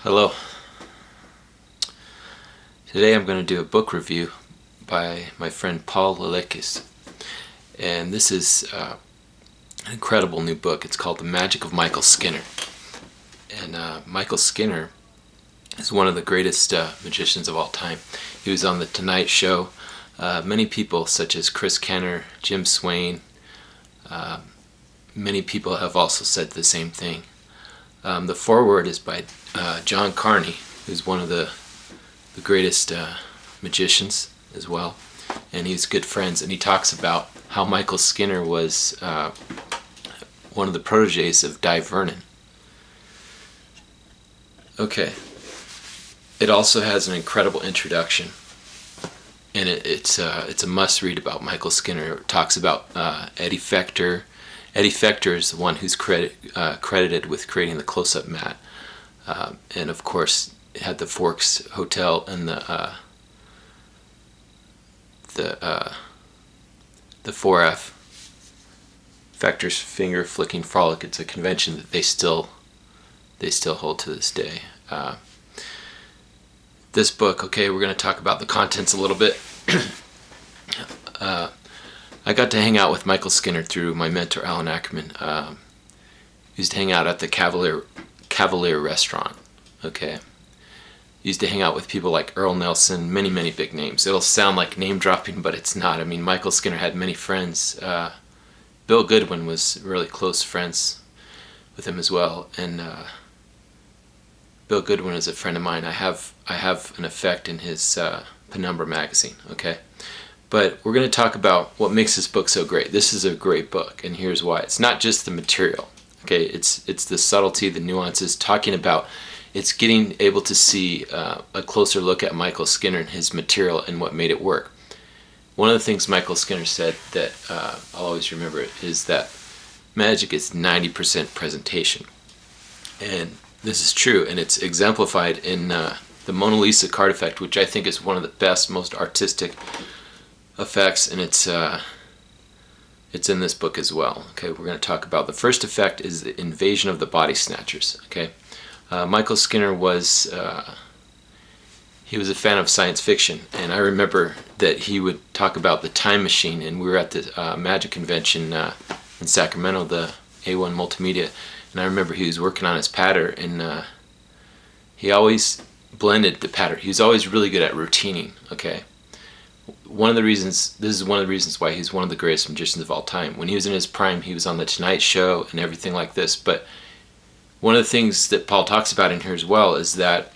Hello. Today I'm going to do a book review by my friend Paul Lelekis. And this is an incredible new book. It's called The Magic of Michael Skinner. And Michael Skinner is one of the greatest magicians of all time. He was on The Tonight Show. Many people such as Chris Kenner, Jim Swain, many people have also said the same thing. The foreword is by John Carney, who's one of the greatest magicians as well, and he's good friends, and he talks about how Michael Skinner was one of the proteges of Di Vernon. Okay, it also has an incredible introduction, and it's a must-read about Michael Skinner. It talks about Eddie Fector. Eddie Fector is the one who's credited with creating the close-up mat, and of course it had the Forks Hotel and the 4F, Fector's Finger Flicking Frolic. It's a convention that they still hold to this day. This book, okay, we're going to talk about the contents a little bit. I got to hang out with Michael Skinner through my mentor, Allan Ackerman. He used to hang out at the Cavalier restaurant, okay? He used to hang out with people like Earl Nelson, many big names. It'll sound like name dropping, but it's not. I mean, Michael Skinner had many friends. Bill Goodwin was really close friends with him as well, and Bill Goodwin is a friend of mine. I have an effect in his Penumbra magazine, okay? But we're going to talk about what makes this book so great. This is a great book, and here's why. It's not just the material, okay? It's the subtlety, the nuances, talking about, it's getting able to see a closer look at Michael Skinner and his material and what made it work. One of the things Michael Skinner said that I'll always remember it is that magic is 90% presentation. And this is true, and it's exemplified in the Mona Lisa card effect, which I think is one of the best, most artistic effects, and it's in this book as well. Okay, we're going to talk about the first effect is the invasion of the body snatchers. Okay, Michael Skinner was he was a fan of science fiction, and I remember that he would talk about the time machine, and we were at the magic convention in Sacramento, the A1 Multimedia, and I remember he was working on his patter, and he always blended the patter. He was always really good at routining. Okay. This is one of the reasons why he's one of the greatest magicians of all time. When he was in his prime, he was on The Tonight Show and everything like this. But one of the things that Paul talks about in here as well is that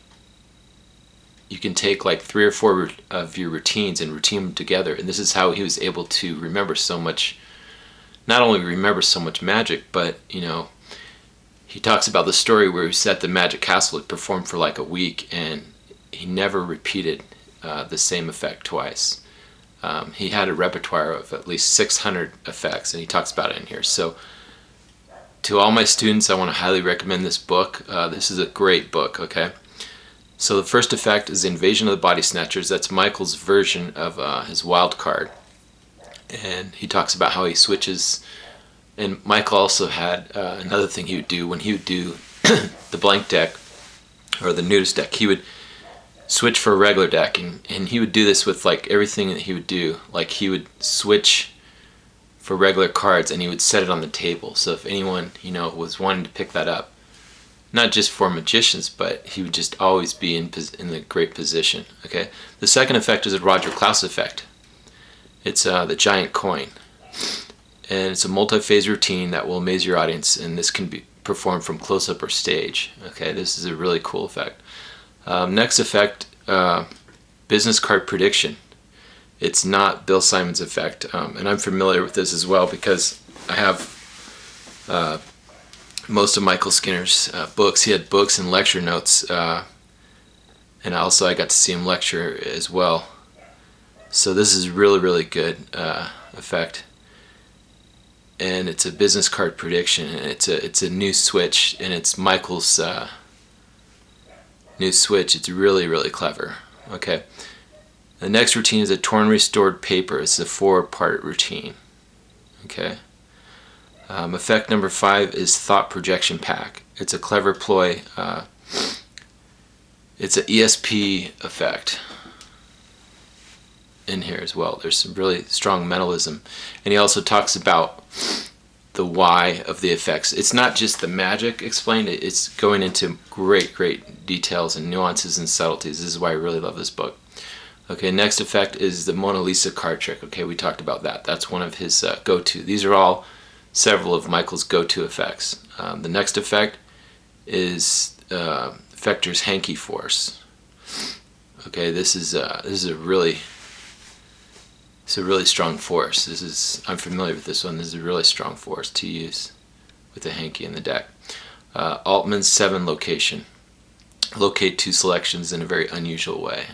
you can take like 3 or 4 of your routines and routine them together. And this is how he was able to remember so much, not only remember so much magic, but, you know, he talks about the story where he set the Magic Castle, it performed for like a week, and he never repeated the same effect twice. He had a repertoire of at least 600 effects, and he talks about it in here. So to all my students, I want to highly recommend this book. This is a great book, okay? So the first effect is Invasion of the Body Snatchers. That's Michael's version of his wild card. And he talks about how he switches. And Michael also had another thing he would do. When he would do the blank deck, or the nudist deck, he would switch for a regular deck, and he would do this with like everything that he would do. Like he would switch for regular cards and he would set it on the table, so if anyone, you know, was wanting to pick that up, not just for magicians, but he would just always be in the great position. Okay, the second effect is a Roger Klaus effect. It's the giant coin, and it's a multi-phase routine that will amaze your audience, and this can be performed from close-up or stage. Okay, this is a really cool effect. Next effect, business card prediction. It's not Bill Simon's effect, and I'm familiar with this as well because I have most of Michael Skinner's books. He had books and lecture notes, and also I got to see him lecture as well. So this is really good effect, and it's a business card prediction, and it's a new switch, and it's Michael's new switch. It's really clever. Okay, the next routine is a torn restored paper. It's a 4-part routine. Okay, Effect number 5 is Thought Projection Pack. It's a clever ploy It's an ESP effect in here as well. There's some really strong mentalism. And he also talks about the why of the effects. It's not just the magic explained, it's going into great details and nuances and subtleties. This is why I really love this book. Okay, next effect is the Mona Lisa card trick. Okay, we talked about that. That's one of his go-to. These are all several of Michael's go-to effects. The next effect is Fechter's Hanky Force. Okay, this is a really strong force. I'm familiar with this one. This is a really strong force to use with the hanky in the deck. Altman's 7 location. Locate 2 selections in a very unusual way.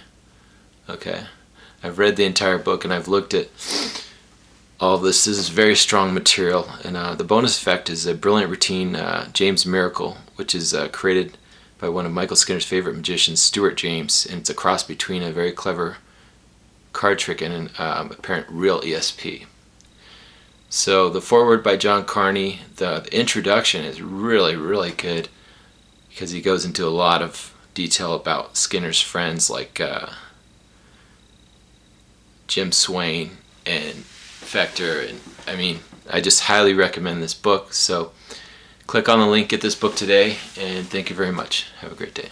Okay, I've read the entire book and I've looked at all this. This is very strong material, and the bonus effect is a brilliant routine, James Miracle, which is created by one of Michael Skinner's favorite magicians, Stuart James, and it's a cross between a very clever card trick and an apparent real ESP. So the foreword by John Carney, the introduction is really good because he goes into a lot of detail about Skinner's friends like Jim Swain and Fechter, and I mean, I just highly recommend this book. So click on the link, get this book today, and thank you very much. Have a great day.